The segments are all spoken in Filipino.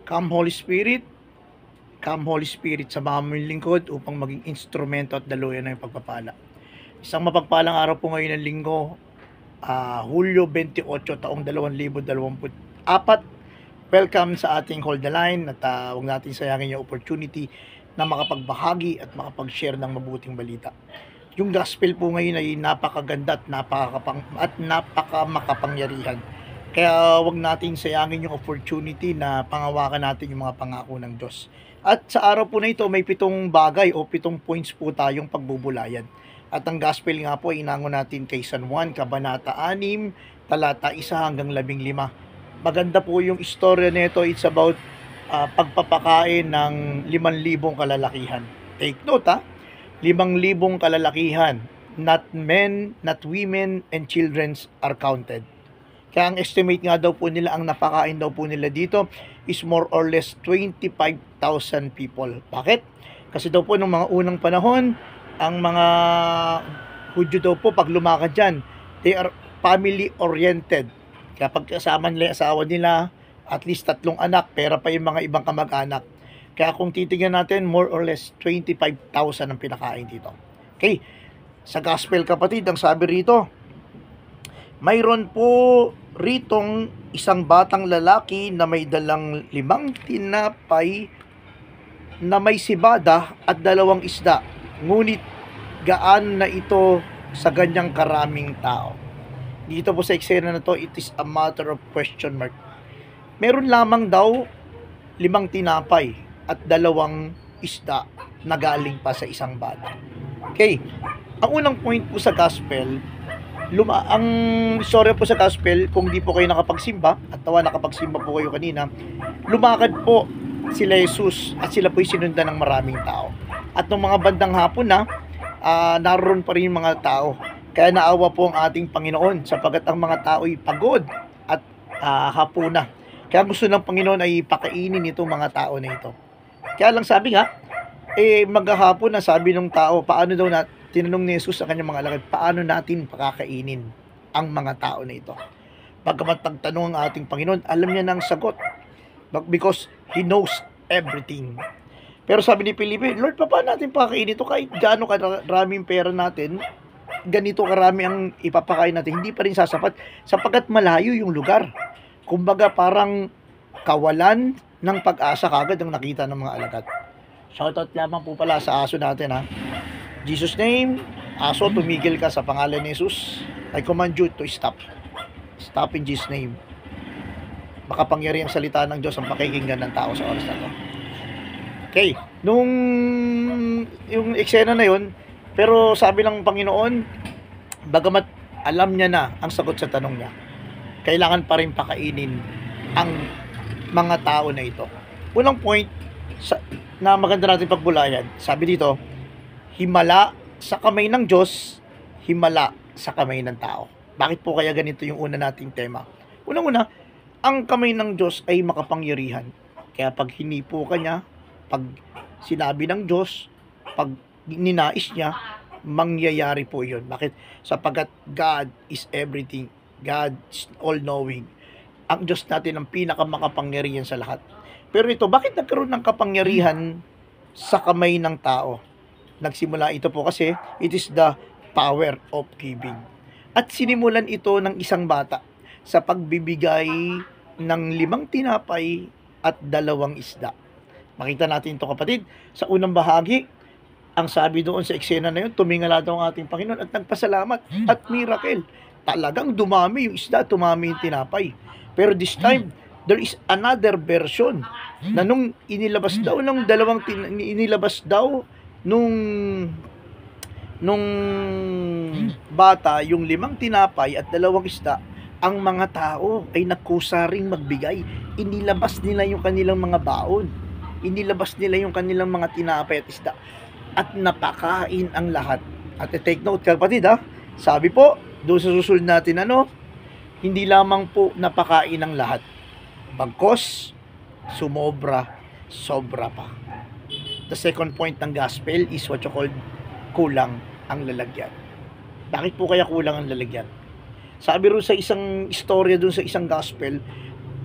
Come Holy Spirit, Come Holy Spirit sa mga mong lingkod upang maging instrumento at daluyan ng pagpapala. Isang mapagpalang araw po ngayon ng linggo, Hulyo 28, taong 2024. Welcome sa ating Hold the Line at huwag natin sayangin yung opportunity na makapagbahagi at makapag-share ng mabuting balita. Yung gospel po ngayon ay napakaganda at napakamakapangyarihan. Kaya wag nating sayangin yung opportunity na pangawakan natin yung mga pangako ng Diyos. At sa araw po na ito, may 7 bagay o 7 points po tayong pagbubulayan. At ang gospel nga po, inangon natin kay San Juan, Kabanata 6, talata 1 hanggang 15. Maganda po yung istorya nito. It's about pagpapakain ng 5,000 kalalakihan. Take note 5,000 kalalakihan. Not men, not women, and children are counted. Kaya ang estimate nga daw po nila, ang napakain daw po nila dito is more or less 25,000 people. Bakit? Kasi daw po nung mga unang panahon, ang mga Hudyo daw po pag lumakad dyan, they are family oriented. Kaya pagkasama nila yung asawa nila, at least 3 anak, pera pa yung mga ibang kamag-anak. Kaya kung titingnan natin, more or less 25,000 ang pinakain dito. Okay, sa gospel kapatid, ang sabi rito, mayroon po ritong isang batang lalaki na may dalang 5 tinapay na may sibada at 2 isda. Ngunit gaan na ito sa ganyang karaming tao. Dito po sa eksena na to, it is a matter of question mark. Meron lamang daw 5 tinapay at 2 isda na galing pa sa isang bata. Okay, ang unang point po sa gospel, ang istorya po sa gospel, kung di po kayo nakapagsimba, at nakapagsimba po kayo kanina, lumakad po sila Jesus at sila po'y sinundan ng maraming tao. At nung mga bandang hapon naroon pa rin yung mga tao. Kaya naawa po ang ating Panginoon sapagkat ang mga tao'y pagod at hapon na. Kaya gusto ng Panginoon ay pakainin itong mga tao na ito. Kaya lang sabi nga, maghahapon na, sabi ng tao, paano daw tinanong ni Jesus sa kanyang mga alagad, paano natin pakakainin ang mga tao na ito? Pagkamat nagtanong ang ating Panginoon, alam niya ng sagot. Because He knows everything. Pero sabi ni Felipe, Lord, paano natin pakakainin ito? Kahit gaano karaming pera natin, ganito karami ang ipapakain natin, hindi pa rin sasapat sapagkat malayo yung lugar. Kumbaga parang kawalan ng pag-asa kagad ang nakita ng mga alagad. Shoutout lamang po pala sa aso natin Jesus name, aso, tumigil ka sa pangalan ni Jesus. I command you to stop. Stop in Jesus name. Makapangyari ang salita ng Diyos ang pakikinggan ng tao sa oras na to. Okay, yung eksena na yun, pero sabi ng Panginoon, bagamat alam niya na ang sagot sa tanong niya, kailangan pa rin pakainin ang mga tao na ito. Unang point na maganda natin pagbulayan, sabi dito, himala sa kamay ng Diyos, himala sa kamay ng tao. Bakit po kaya ganito yung una nating tema? Unang-una, ang kamay ng Diyos ay makapangyarihan. Kaya pag hinipo ka niya, pag sinabi ng Diyos, pag ninais niya, mangyayari po yun. Bakit? Sapagkat God is everything. God is all-knowing. Ang Diyos natin ang pinakamakapangyarihan sa lahat. Pero ito, bakit nagkaroon ng kapangyarihan sa kamay ng tao? Nagsimula ito po kasi it is the power of giving. At sinimulan ito ng isang bata sa pagbibigay ng 5 tinapay at 2 isda. Makita natin ito kapatid. Sa unang bahagi, ang sabi doon sa eksena na yun, tumingala daw ang ating Panginoon at nagpasalamat at miracle. Talagang dumami yung isda, dumami yung tinapay. Pero this time, there is another version na nung inilabas daw nung bata yung 5 tinapay at 2 isda, ang mga tao ay nagkusa ring magbigay. Inilabas nila yung kanilang mga baon, inilabas nila yung kanilang mga tinapay at isda, at napakain ang lahat. At take note kapatid sabi po doon sa susunod natin hindi lamang po napakain ang lahat, bagkos sobra pa. The second point ng gospel is what you call kulang ang lalagyan. Bakit po kaya kulang ang lalagyan? Sabi rin sa isang istorya doon sa isang gospel,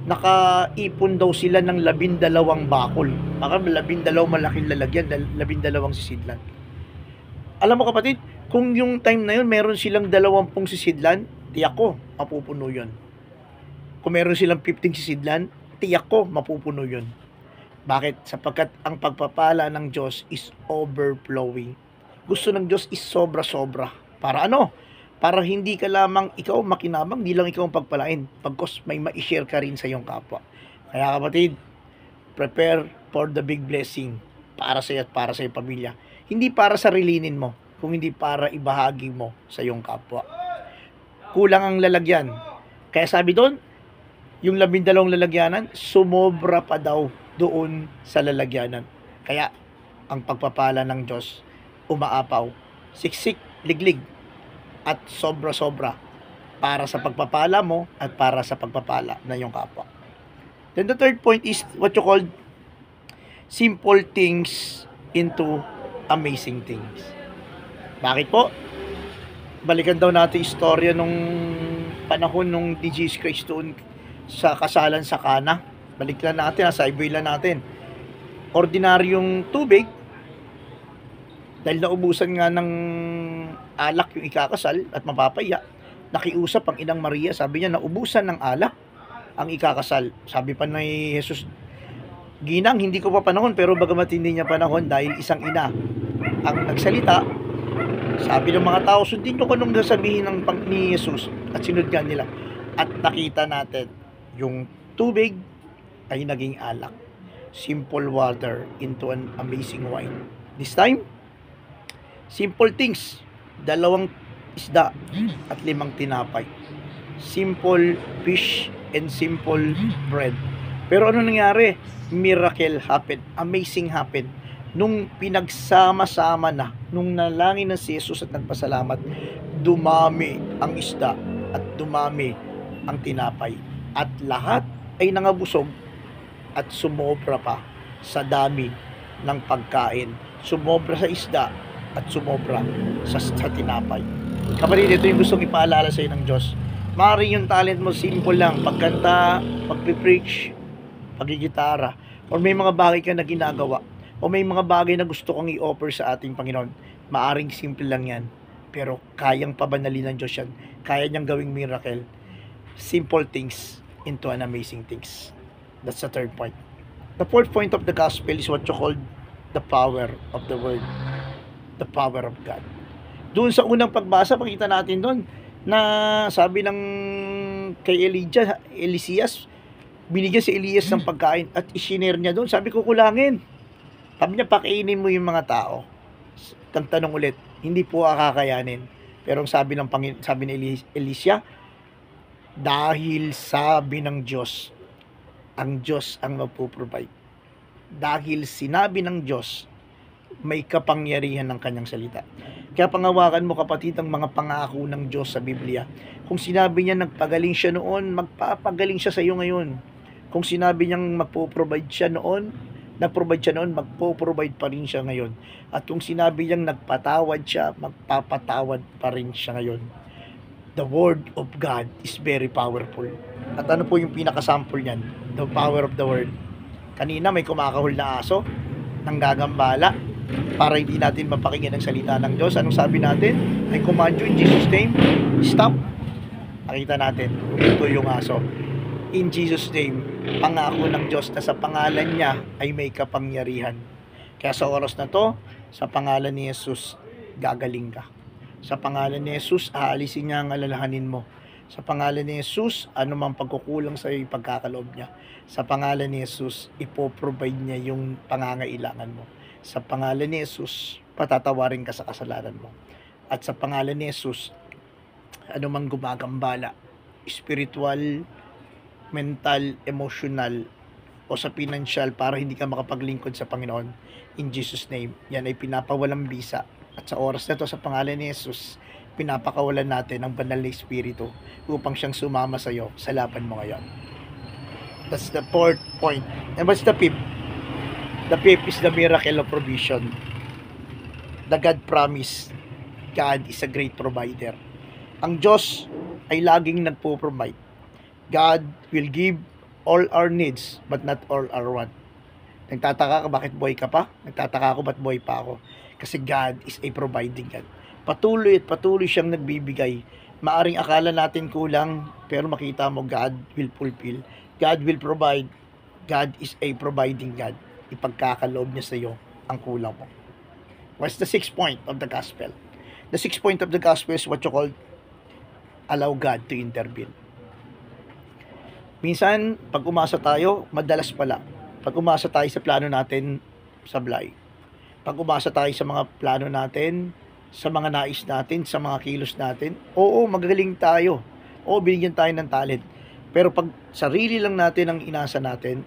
nakaipon daw sila ng 12 bakol. Baka 12 malaking lalagyan, 12 sisidlan. Alam mo kapatid, kung yung time na yun meron silang 20 sisidlan, tiyak ko, mapupuno yun. Kung meron silang 15 sisidlan, tiyak ko, mapupuno yun. Bakit? Sapagkat ang pagpapala ng Diyos is overflowing. Gusto ng Diyos is sobra-sobra. Para ano? Para hindi ka lamang ikaw makinabang, hindi lang ikaw ang pagpalain. Pagkos may ma-share ka rin sa iyong kapwa. Kaya kapatid, prepare for the big blessing para sa iyo at para sa iyong pamilya. Hindi para sa rilinin mo, kung hindi para ibahagi mo sa iyong kapwa. Kulang ang lalagyan. Kaya sabi doon, yung 12 lalagyanan, sumobra pa daw doon sa lalagyanan. Kaya, ang pagpapala ng Diyos, umaapaw, siksik, liglig, at sobra-sobra para sa pagpapala mo at para sa pagpapala ng iyong kapwa. Then the third point is what you call simple things into amazing things. Bakit po? Balikan daw natin istorya nung panahon nung di Jesus Christ doon sa kasalan sa Cana. Balik lang natin, sa ibay lang natin. Ordinaryong tubig, dahil naubusan nga ng alak yung ikakasal at mapapaya, nakiusap ang inang Maria, sabi niya, naubusan ng alak ang ikakasal. Sabi pa ni Jesus, Ginang, hindi ko pa panahon, pero bagamat hindi niya panahon dahil isang ina ang nagsalita, sabi ng mga tao, sundin nyo kung sasabihin ni Jesus, at sinundan nila. At nakita natin, yung tubig ay naging alak. Simple water into an amazing wine. This time, simple things. 2 isda at 5 tinapay. Simple fish and simple bread. Pero ano nangyari? Miracle happened. Amazing happened. Nung pinagsama-sama na, nung nalangin na si Jesus at nagpasalamat, dumami ang isda at dumami ang tinapay. At lahat ay nangabusog at sumobra pa sa dami ng pagkain. Sumobra sa isda at sumobra sa tinapay. Kapatid, ito yung gustong ipaalala sa iyo ng Diyos. Maaaring yung talent mo simple lang, pagkanta, pagpipreach, pagigitara, o may mga bagay ka na ginagawa, o may mga bagay na gusto kong i-offer sa ating Panginoon. Maaaring simple lang yan, pero kayang pabanalin ng Diyos yan. Kaya niyang gawing miracle. Simple things into an amazing things. That's the third point. The fourth point of the gospel is what you call the power of the word. The power of God. Doon sa unang pagbasa, pakita natin doon na sabi ng kay Elias, binigyan si Elias ng pagkain at isinare niya doon. Sabi ko, kulangin. Sabi niya, pakainin mo yung mga tao. Tanong ulit, hindi po kakayanin. Pero sabi ni Elisha, dahil sabi ng Diyos, ang Diyos ang magpo-provide. Dahil sinabi ng Diyos, may kapangyarihan ng kanyang salita. Kaya pangawakan mo kapatid ang mga pangako ng Diyos sa Biblia. Kung sinabi niya nagpagaling siya noon, magpapagaling siya sa iyo ngayon. Kung sinabi niyang magpo-provide siya noon, magpo-provide pa rin siya ngayon. At kung sinabi niyang nagpatawad siya, magpapatawad pa rin siya ngayon. The word of God is very powerful. At ano po yung pinakasample niyan? The power of the word. Kanina may kumakahol na aso, nanggagambala, para hindi natin mapakinggan ang salita ng Diyos. Anong sabi natin? I command you in Jesus' name, stop. Pakita natin, ito yung aso. In Jesus' name, pangako ng Diyos na sa pangalan niya ay may kapangyarihan. Kaya sa oras na to, sa pangalan ni Jesus, gagaling ka. Sa pangalan ni Jesus, aalisin niya ang alalahanin mo. Sa pangalan ni Jesus, anumang pagkukulang sa iyo, pagkakaloob niya. Sa pangalan ni Jesus, ipoprovide niya yung pangangailangan mo. Sa pangalan ni Jesus, patatawarin ka sa kasalanan mo. At sa pangalan ni Jesus, anumang gumagambala, spiritual, mental, emotional, o sa financial para hindi ka makapaglingkod sa Panginoon, in Jesus' name, yan ay pinapawalang bisa. At sa oras na to, sa pangalan ni Jesus, pinapakawalan natin ang banal na Espiritu upang siyang sumama sa iyo sa laban mo ngayon. That's the fourth point. And what's the fifth? The fifth is the miracle of provision. The God promise. God is a great provider. Ang Diyos ay laging nagpo-provide. God will give all our needs, but not all our want. Nagtataka ka bakit buhay ka pa? Nagtataka ako ba't buhay pa ako? Kasi God is a providing God. Patuloy at patuloy siyang nagbibigay. Maaring akala natin kulang, pero makita mo God will fulfill. God will provide. God is a providing God. Ipagkakaloob niya sa iyo ang kulang mo. What's the sixth point of the gospel? The sixth point of the gospel is what you call allow God to intervene. Minsan, pag umasa tayo, madalas pala, pag umasa tayo sa plano natin, sablay. Pag umasa tayo sa mga plano natin, sa mga nais natin, sa mga kilos natin, oo, magagaling tayo. Oo, binigyan tayo ng talent. Pero pag sarili lang natin ang inasa natin,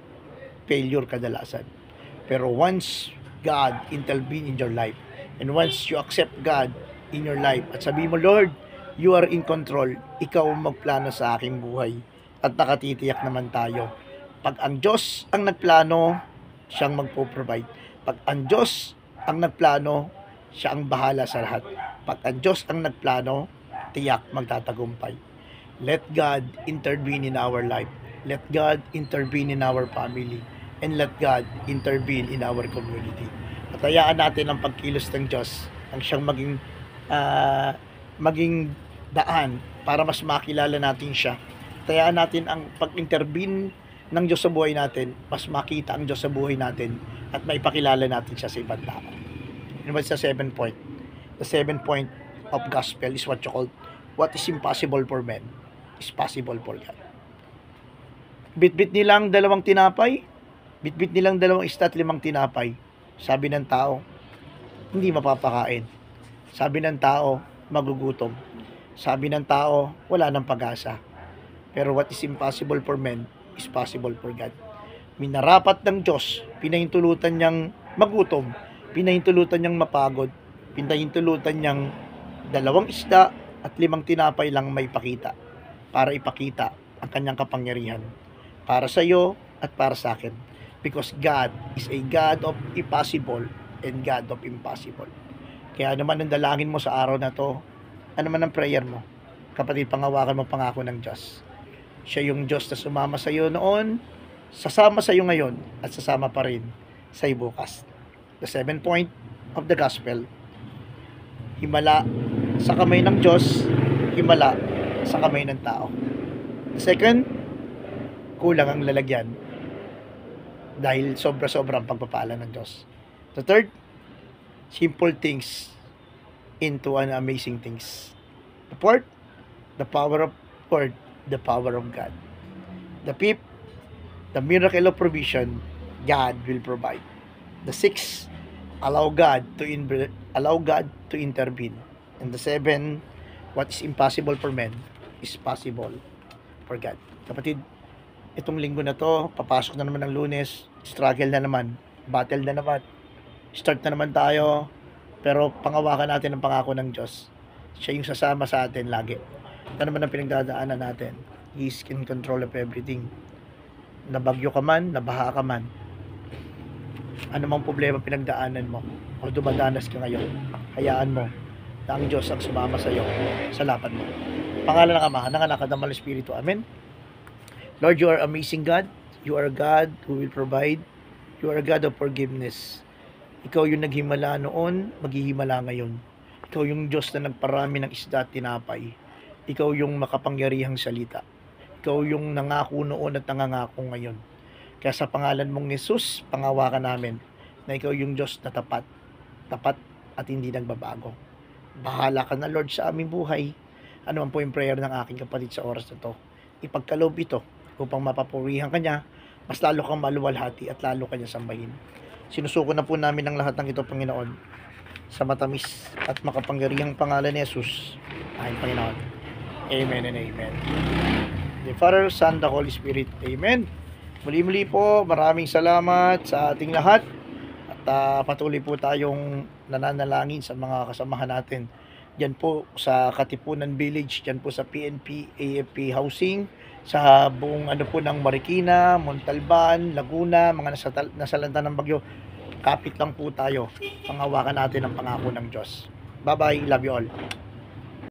failure kadalasan. Pero once God intervene in your life, and once you accept God in your life, at sabi mo, Lord, you are in control, ikaw magplano sa aking buhay, at nakatitiyak naman tayo. Pag ang Diyos ang nagplano, siyang magpo-provide. Pag ang Diyos ang nagplano, siya ang bahala sa lahat. Pag ang Diyos ang nagplano, tiyak magtatagumpay. Let God intervene in our life. Let God intervene in our family. And let God intervene in our community. At hayaan natin ang pagkilos ng Diyos ang siyang maging daan para mas makilala natin siya. Hayaan natin ang pag-intervene ng Diyos sa buhay natin, mas makita ang Diyos sa buhay natin at maipakilala natin siya sa ibang tao. And what's the seventh point? The seventh point of gospel is what you call what is impossible for men is possible for God. Bit-bit nilang dalawang tinapay, bit-bit nilang dalawang isda at 5 tinapay. Sabi ng tao, hindi mapapakain. Sabi ng tao, magugutom. Sabi ng tao, wala nang pag-asa. Pero what is impossible for men is possible for God. Minarapat ng Diyos, pinahintulutan niyang magutom, pinahintulutan niyang mapagod, pinahintulutan niyang 2 isda at 5 tinapay lang may pakita para ipakita ang kanyang kapangyarihan para sa iyo at para sa akin. Because God is a God of impossible and God of impossible. Kaya naman ang dalangin mo sa araw na to, ano man ang prayer mo, kapatid, pangawakan mo pangako ng Diyos. Siya yung Diyos na sumama sa iyo noon, sasama sa iyo ngayon, at sasama pa rin sa iyo bukas. The seventh point of the gospel, himala sa kamay ng Diyos, himala sa kamay ng tao. The second, kulang ang lalagyan dahil sobra-sobra ang pagpapala ng Diyos. The third, simple things into an amazing things. The fourth, the power of word, the power of God. The fifth, the miracle of provision, God will provide. The sixth, allow God to intervene. And the seven, what is impossible for men is possible for God. Kapatid, itong linggo na to, papasok na naman ng Lunes, struggle na naman, battle na naman, start na naman tayo, pero pangawakan natin ang pangako ng Diyos. Siya yung sasama sa atin lagi. Ito naman ang pinagdadaanan natin. He is in control of everything. Nabagyo ka man, nabaha ka man, ano mang problema pinagdaanan mo o dumadanas ka ngayon, hayaan mo na ang Diyos ang sumama sa iyo sa lapad mo. Pangalan ng Ama, ng Anak at ng Banal na Espiritu. Amen. Lord, you are amazing God. You are God who will provide. You are a God of forgiveness. Ikaw yung naghimala noon, maghihimala ngayon. Ikaw yung Diyos na nagparami ng isda at tinapay. Ikaw yung makapangyarihang salita. Ikaw yung nangako noon at nangangako ngayon. Kaya sa pangalan mong Jesus, pangawakan namin na ikaw yung Diyos na tapat at hindi nagbabago. Bahala ka na, Lord, sa aming buhay. Ano man po yung prayer ng aking kapatid sa oras na to. Ipagkaloob ito upang mapapurihan ka niya, mas lalo kang maluwalhati at lalo ka niya sambahin. Sinusuko na po namin ang lahat ng ito, Panginoon, sa matamis at makapangyarihang pangalan ni Jesus, aking Panginoon. Amen and amen. The Father, Son, the Holy Spirit. Amen. Muli-muli po, maraming salamat sa ating lahat at patuloy po tayong nananalangin sa mga kasamahan natin. Diyan po sa Katipunan Village, diyan po sa PNP, AFP Housing, sa buong po ng Marikina, Montalban, Laguna, mga nasalanta ng bagyo. Kapit lang po tayo. Pangawakan natin ang pangako ng Diyos. Bye-bye. Love you all.